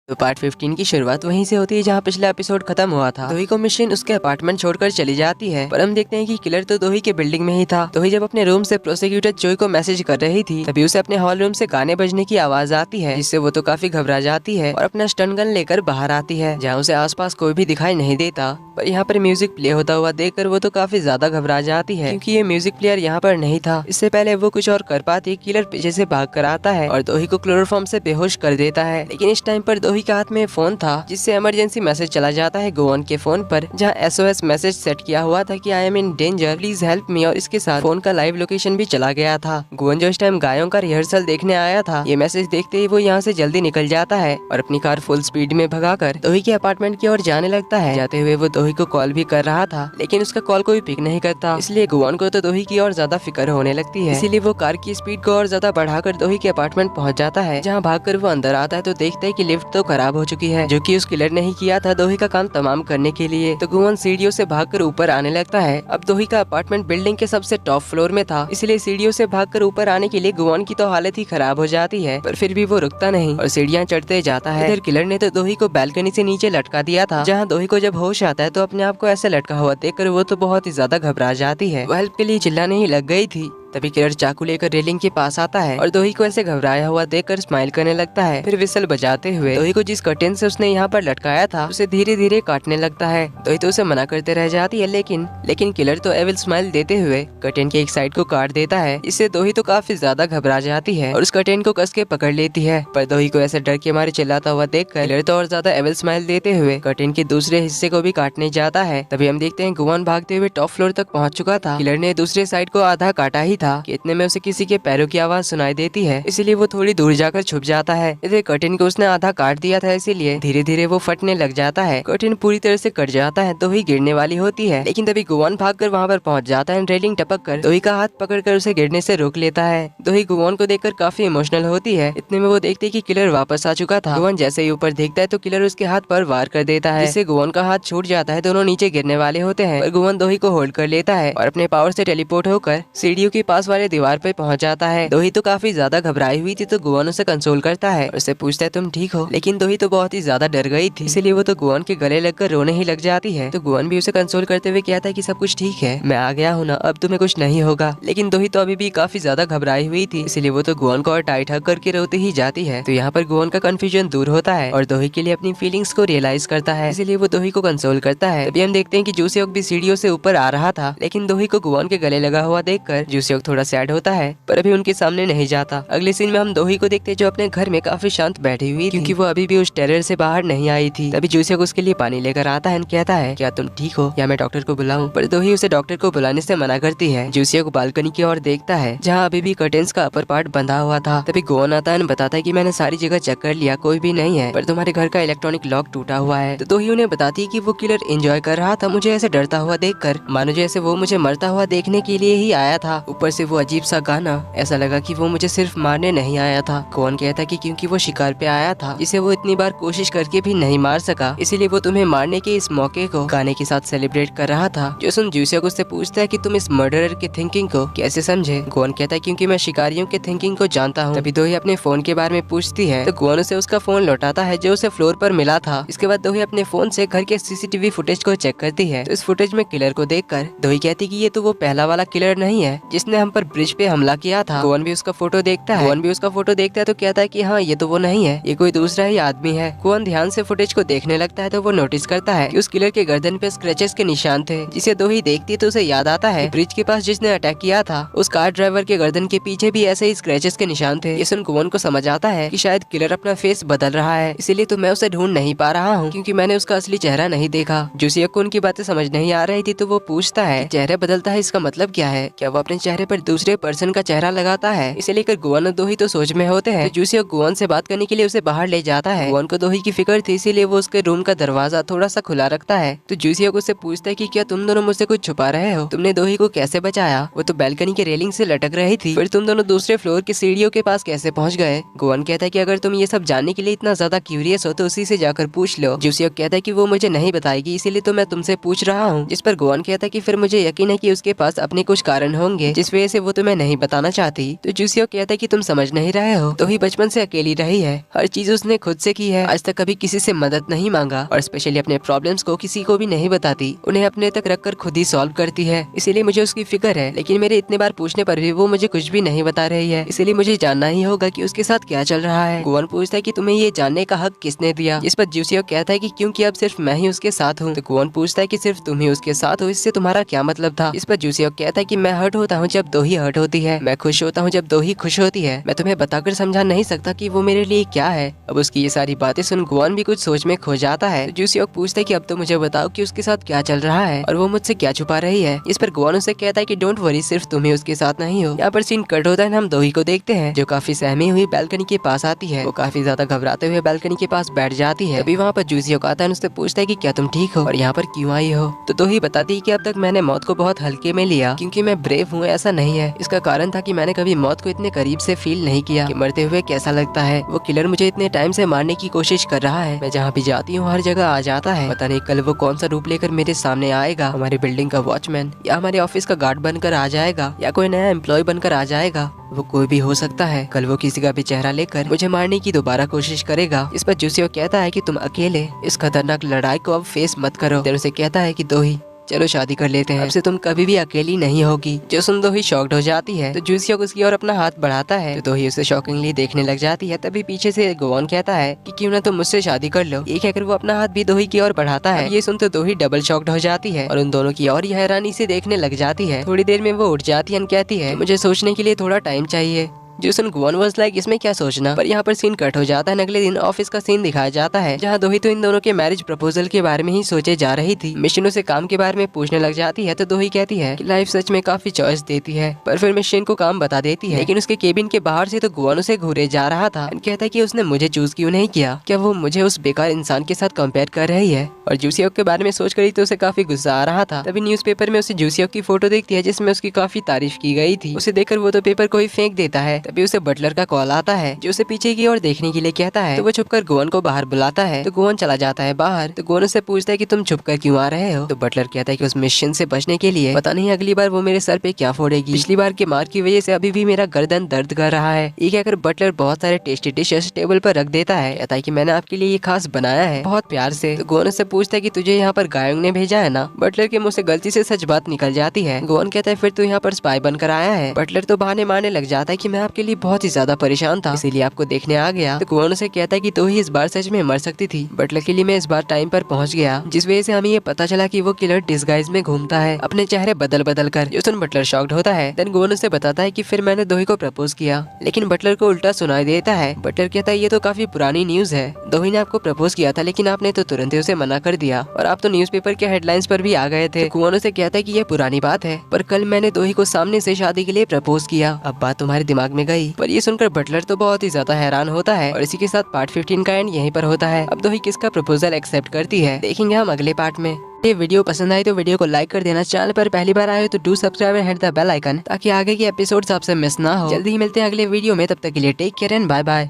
तो पार्ट 15 की शुरुआत वहीं से होती है जहां पिछला एपिसोड खत्म हुआ था। दोही को मिशन उसके अपार्टमेंट छोड़कर चली जाती है, पर हम देखते हैं कि किलर तो दोही के बिल्डिंग में ही था। दोही जब अपने रूम से प्रोसिक्यूटर जोई को मैसेज कर रही थी, तभी उसे अपने हॉल रूम से गाने बजने की आवाज आती है, जिससे वो तो काफी घबरा जाती है और अपना स्टन गन लेकर बाहर आती है, जहाँ उसे आसपास कोई भी दिखाई नहीं देता। पर यहाँ पर म्यूजिक प्ले होता हुआ देखकर वो तो काफी ज्यादा घबरा जाती है, क्योंकि ये म्यूजिक प्लेयर यहाँ पर नहीं था। इससे पहले वो कुछ और कर पाती, किलर पीछे से भाग कर आता है और दोही को क्लोरोफॉर्म से बेहोश कर देता है। लेकिन इस टाइम पर दोही के हाथ में फोन था, जिससे इमरजेंसी मैसेज चला जाता है गोवन के फोन पर, जहाँ SOS मैसेज सेट किया हुआ था कि I am in danger, please help me, और इसके साथ फोन का लाइव लोकेशन भी चला गया था। गोवन जो इस टाइम गायों का रिहर्सल देखने आया था, ये मैसेज देखते ही वो यहाँ से जल्दी निकल जाता है और अपनी कार फुल स्पीड में भगाकर दोही के अपार्टमेंट की ओर जाने लगता है। जाते हुए वो दोही को कॉल भी कर रहा था, लेकिन उसका कॉल कोई पिक नहीं करता, इसलिए गोवन को तो दोही की और ज्यादा फिक्र होने लगती है। इसीलिए वो कार की स्पीड को और ज्यादा बढ़ाकर दोही के अपार्टमेंट पहुँच जाता है, जहाँ भागकर वो अंदर आता है तो देखता है कि लिफ्ट तो खराब हो चुकी है, जो कि उस किलर ने ही किया था दोही का काम तमाम करने के लिए। तो गोवन सीढ़ियों से भागकर ऊपर आने लगता है। अब दोही का अपार्टमेंट बिल्डिंग के सबसे टॉप फ्लोर में था, इसलिए सीढ़ियों से भागकर ऊपर आने के लिए गोवन की तो हालत ही खराब हो जाती है, पर फिर भी वो रुकता नहीं और सीढ़ियाँ चढ़ते जाता है। इधर किलर ने तो दोही को बैल्कनी से नीचे लटका दिया था, जहाँ दोही को जब होश आता है तो अपने आप को ऐसे लटका हुआ देखकर वो तो बहुत ही ज्यादा घबरा जाती है। वो हेल्प के लिए चिल्लाने ही लग गई थी। तभी किलर चाकू लेकर रेलिंग के पास आता है और दोही को ऐसे घबराया हुआ देखकर स्माइल करने लगता है। फिर विसल बजाते हुए दोही को जिस कर्टेन से उसने यहाँ पर लटकाया था उसे धीरे धीरे काटने लगता है। दोही तो उसे मना करते रह जाती है, लेकिन किलर तो एविल स्माइल देते हुए कर्टेन के एक साइड को काट देता है। इससे दोही तो काफी ज्यादा घबरा जाती है और उस कर्टेन को कस के पकड़ लेती है, पर दोही को ऐसे डर के मारे चिल्लाता हुआ देखकर किलर तो और ज्यादा एविल स्माइल देते हुए कर्टेन के दूसरे हिस्से को भी काटने जाता है। तभी हम देखते हैं गोवन भागते हुए टॉप फ्लोर तक पहुँच चुका था। किलर ने दूसरे साइड को आधा काटा ही था कि इतने में उसे किसी के पैरों की आवाज सुनाई देती है, इसीलिए वो थोड़ी दूर जाकर छुप जाता है। इधर कर्टेन को उसने आधा काट दिया था, इसीलिए धीरे धीरे वो फटने लग जाता है। कर्टेन पूरी तरह से कट जाता है, दोही गिरने वाली होती है, लेकिन तभी गोवन भागकर वहाँ पर पहुँच जाता है। रेलिंग टपक कर दोही का हाथ पकड़कर उसे गिरने से रोक लेता है। दोही गोवन को देखकर काफी इमोशनल होती है। इतने में वो देखते है कि किलर वापस आ चुका था। गोवन जैसे ही ऊपर देखता है तो किलर उसके हाथ पर वार कर देता है, जिससे गोवन का हाथ छूट जाता है। दोनों नीचे गिरने वाले होते हैं, पर गोवन दोही को होल्ड कर लेता है और अपने पावर से टेलीपोर्ट होकर सीढ़ियों के पास वाले दीवार पे पहुंच जाता है। दोही तो काफी ज्यादा घबराई हुई थी, तो गोवन उसे कंसोल करता है और उससे पूछता है तुम ठीक हो, लेकिन दोही तो बहुत ही ज्यादा डर गई थी, इसीलिए वो तो गोवन के गले लगकर रोने ही लग जाती है। तो गोवन भी उसे कंसोल करते हुए कहता है कि सब कुछ ठीक है, मैं आ गया हूँ ना, अब तुम्हें कुछ नहीं होगा। लेकिन दोही तो अभी भी काफी ज्यादा घबराई हुई थी, इसीलिए वो तो गोवन को और टाइट हग करके रोते ही जाती है। तो यहाँ पर गोवन का कंफ्यूजन दूर होता है और दोही के लिए अपनी फीलिंग्स को रियलाइज करता है, इसीलिए वो दोही को कंसोल करता है। तभी हम देखते हैं कि जूसियोक भी सीढ़ियों से ऊपर आ रहा था, लेकिन दोही को गोवन के गले लगा हुआ देखकर जूसियोक थोड़ा सैड होता है, पर अभी उनके सामने नहीं जाता। अगले सीन में हम दोही को देखते हैं जो अपने घर में काफी शांत बैठी हुई, क्योंकि वो अभी भी उस टेरर से बाहर नहीं आई थी। तभी जूसियोक उसके लिए पानी लेकर आता है, कहता है क्या तुम ठीक हो या मैं डॉक्टर को बुलाऊं, पर दोही उसे डॉक्टर को बुलाने से मना करती है। जूसियोक बालकनी की ओर देखता है, जहाँ अभी भी कर्टेन्स का अपर पार्ट बंधा हुआ था। तभी गोवन आता है, बताता है कि मैंने सारी जगह चेक कर लिया, कोई भी नहीं है, पर तुम्हारे घर का इलेक्ट्रॉनिक लॉक टूटा हुआ है। तो दोही उन्हें बताती है कि वो किलर एंजॉय कर रहा था मुझे ऐसे डरता हुआ देखकर, मानो जैसे वो मुझे मरता हुआ देखने के लिए ही आया था। ऊपर से वो अजीब सा गाना, ऐसा लगा कि वो मुझे सिर्फ मारने नहीं आया था। गोवन कहता कि क्योंकि वो शिकार पे आया था, जिसे वो इतनी बार कोशिश करके भी नहीं मार सका, इसीलिए वो तुम्हें मारने के इस मौके को गाने के साथ सेलिब्रेट कर रहा था। जो सुन जूसियोक उससे पूछता है कि तुम इस मर्डरर की थिंकिंग को कैसे समझे। गोवन कहता है क्योंकि मैं शिकारियों के थिंकिंग को जानता हूँ। तभी दोही अपने फोन के बारे में पूछती है, तो गोवन उसे उसका फोन लौटाता है जो उसे फ्लोर पर मिला था। इसके बाद दोही अपने फोन से घर के CCTV फुटेज को चेक करती है, तो इस फुटेज में किलर को देखकर दोही कहती कि ये तो वो पहला वाला किलर नहीं है जिसने हम पर ब्रिज पे हमला किया था। गोवन भी उसका फोटो देखता है तो कहता है कि हाँ ये तो वो नहीं है, ये कोई दूसरा ही आदमी है। गोवन ध्यान से फुटेज को देखने लगता है तो वो नोटिस करता है कि उस किलर के गर्दन पे स्क्रैचेस के निशान थे, जिसे दोही देखती तो उसे याद आता है ब्रिज के पास जिसने अटैक किया था उस कार ड्राइवर के गर्दन के पीछे भी ऐसे ही स्क्रैचेस के निशान थे। ये सुन गोवन को समझ आता है कि शायद किलर अपना फेस बदल रहा है, इसीलिए तो मैं उसे ढूंढ नहीं पा रहा हूँ, क्योंकि मैंने उसका असली चेहरा नहीं देखा। जूसियोक को उनकी बातें समझ नहीं आ रही थी, तो वो पूछता है चेहरा बदलता है इसका मतलब क्या है, क्या वो अपने चेहरे पर दूसरे पर्सन का चेहरा लगाता है। इसे लेकर गोवन और दोही तो सोच में होते हैं। जूसियोक गोवन से बात करने के लिए उसे बाहर ले जाता है। गोवन को दोही की फिक्र थी, इसीलिए वो उसके रूम का दरवाजा थोड़ा सा खुला रखता है। तो जूसियोक उससे पूछता है कि क्या तुम दोनों मुझसे कुछ छुपा रहे हो, तुमने दोही को कैसे बचाया, वो तो बैल्कनी के रेलिंग से लटक रही थी, फिर तुम दोनों दूसरे फ्लोर की सीढ़ियों के पास कैसे पहुंच गए। गोवन कहता है कि अगर तुम ये सब जानने के लिए इतना ज्यादा क्यूरियस हो तो उसी से जाकर पूछ लो। जूसियोक कहता है कि वो मुझे नहीं बताएगी, इसीलिए तो मैं तुमसे पूछ रहा हूँ। जिस पर गोवन कहता है कि फिर मुझे यकीन है कि उसके पास अपने कुछ कारण होंगे जिस जिस वजह से वो तुम्हें नहीं बताना चाहती। तो जूसियो कहता है कि तुम समझ नहीं रहे हो, दोही बचपन से अकेली रही है, हर चीज उसने खुद से की है, आज तक कभी किसी से मदद नहीं मांगा और स्पेशली अपने प्रॉब्लम्स को किसी को भी नहीं बताती, उन्हें अपने तक रखकर खुद ही सॉल्व करती है। इसीलिए मुझे उसकी फिक्र है, लेकिन मेरे इतने बार पूछने पर भी वो मुझे कुछ भी नहीं बता रही है, इसीलिए मुझे जानना ही होगा कि उसके साथ क्या चल रहा है। गुआन पूछता है कि तुम्हें ये जानने का हक किसने दिया, इस पर जूसियो कहता है कि क्योंकि अब सिर्फ मैं ही उसके साथ हूँ। तो गुआन पूछता है कि सिर्फ तुम ही उसके साथ हो, इससे तुम्हारा क्या मतलब था। इस पर जूसियो कहता है कि मैं हर्ट होता हूँ जब दोही हर्ट होती है, मैं खुश होता हूँ जब दोही खुश होती है, मैं तुम्हें बताकर समझा नहीं सकता कि वो मेरे लिए क्या है। अब उसकी ये सारी बातें सुन गुआन भी कुछ सोच में खो जाता है। तो जूसियो पूछता है कि अब तो मुझे बताओ कि उसके साथ क्या चल रहा है और वो मुझसे क्या छुपा रही है। इस पर गुआन उसे कहता है कि डोंट वरी, सिर्फ तुम ही उसके साथ नहीं हो। यहाँ पर सीन कट होता है, हम दोही को देखते हैं जो काफी सहमी हुई बैल्कनी के पास आती है। वो काफी ज्यादा घबराते हुए बैल्कनी के पास बैठ जाती है। अभी वहाँ पर जूसियो आता है, उससे पूछता है कि क्या तुम ठीक हो और यहाँ पर क्यों आई हो। तो दोही बताती है कि अब तक मैंने मौत को बहुत हल्के में लिया क्योंकि मैं ब्रेव हूँ, ऐसा नहीं है। इसका कारण था कि मैंने कभी मौत को इतने करीब से फील नहीं किया कि मरते हुए कैसा लगता है। वो किलर मुझे इतने टाइम से मारने की कोशिश कर रहा है, मैं जहाँ भी जाती हूँ हर जगह आ जाता है। पता नहीं कल वो कौन सा रूप लेकर मेरे सामने आएगा, हमारी बिल्डिंग का वॉचमैन या हमारे ऑफिस का गार्ड बनकर आ जाएगा या कोई नया एम्प्लॉय बनकर आ जाएगा, वो कोई भी हो सकता है। कल वो किसी का भी चेहरा लेकर मुझे मारने की दोबारा कोशिश करेगा। इस पर जूसियो कहता है कि तुम अकेले इस खतरनाक लड़ाई को अब फेस मत करो। देन उसे कहता है कि दोही चलो शादी कर लेते हैं, अब से तुम कभी भी अकेली नहीं होगी। जो सुन दोही शॉक्ड हो जाती है। तो जूसियो उसकी ओर अपना हाथ बढ़ाता है तो दोही उसे शॉकिंगली देखने लग जाती है। तभी पीछे से गुआन कहता है कि क्यों ना तुम मुझसे शादी कर लो। ये कहकर वो अपना हाथ भी दोही की ओर बढ़ाता है। ये सुन तो दोही डबल शॉक्ड हो जाती है और उन दोनों की और हैरानी से देखने लग जाती है। थोड़ी देर में वो उठ जाती है और कहती है मुझे सोचने के लिए थोड़ा टाइम चाहिए। जूसन गुआन वाज लाइक इसमें क्या सोचना। पर यहाँ पर सीन कट हो जाता है। अगले दिन ऑफिस का सीन दिखाया जाता है जहाँ दोही तो इन दोनों के मैरिज प्रपोजल के बारे में ही सोचे जा रही थी। मिशन उसे काम के बारे में पूछने लग जाती है तो दोही कहती है कि लाइफ सच में काफी चॉइस देती है, पर फिर मिशन को काम बता देती है। लेकिन उसके केबिन के बाहर से तो गुआन उसे घूरे जा रहा था। कहता है कि उसने मुझे चूज क्यों नहीं किया, क्या वो मुझे उस बेकार इंसान के साथ कंपेयर कर रही है। और जूसियो के बारे में सोच कर तो उसे काफी गुस्सा आ रहा था। तभी न्यूज़पेपर में उसे जूसियो की फोटो देखती है जिसमें उसकी काफी तारीफ की गई थी। उसे देखकर वो तो पेपर को ही फेंक देता है। तभी उसे बटलर का कॉल आता है जो उसे पीछे की ओर देखने के लिए कहता है। तो वो छुपकर गुआन को बाहर बुलाता है। तो गुआन चला जाता है बाहर। तो गुआन उससे पूछता है कि तुम छुपकर क्यों आ रहे हो। तो बटलर कहता है कि उस मिशन से बचने के लिए। पता नहीं अगली बार वो मेरे सर पे क्या फोड़ेगी, पिछली बार के मार की वजह से अभी भी मेरा गर्दन दर्द कर रहा है। ये कहकर बटलर बहुत सारे टेस्टी डिशेस टेबल पर रख देता है। कहता है कि मैंने आपके लिए ये खास बनाया है बहुत प्यार से। तो गुआन उससे पूछता है कि तुझे यहाँ पर गायोंग ने भेजा है ना। बटलर के मुंह से गलती से सच बात निकल जाती है। गुआन कहता है फिर तू यहाँ पर स्पाई बनकर आया है। बटलर तो बहाने मारने लग जाता है कि मैं आपके लिए बहुत ही ज्यादा परेशान था, इसीलिए आपको देखने आ गया। तो गुआन उसे कहता है कि तो ही इस बार सच में मर सकती थी, बट लकीली मैं इस बार टाइम पर पहुंच गया, जिस वजह से हमें ये पता चला कि वो किलर डिस्गाइज में घूमता है अपने चेहरे बदल बदल कर। जो सुन बटलर शॉक्ड होता है। देन गुआन उसे बताता है कि फिर मैंने दोही को प्रपोज किया, लेकिन बटलर को उल्टा सुनाई देता है। बटलर कहता है ये तो काफी पुरानी न्यूज है, दोही ने आपको प्रपोज किया था लेकिन आपने तो तुरंत ही उसे मना कर दिया और आप तो न्यूज़पेपर के हेडलाइंस पर भी आ गए थे। तो गुआन उसे कहता है कि ये पुरानी बात है, पर कल मैंने दोही को सामने से शादी के लिए प्रपोज किया, अब बात तुम्हारे दिमाग में गई। पर ये सुनकर बटलर तो बहुत ही ज्यादा हैरान होता है और इसी के साथ पार्ट 15 का एंड यहीं पर होता है। अब दोही किसका प्रपोजल एक्सेप्ट करती है देखेंगे हम अगले पार्ट में। ये वीडियो पसंद आई तो वीडियो को लाइक कर देना, चैनल पर पहली बार आए हो तो do subscribe and hit the bell icon ताकि आगे के एपिसोड्स आपसे मिस ना हो। जल्दी ही मिलते हैं अगले वीडियो में, तब तक के लिए take care and bye bye.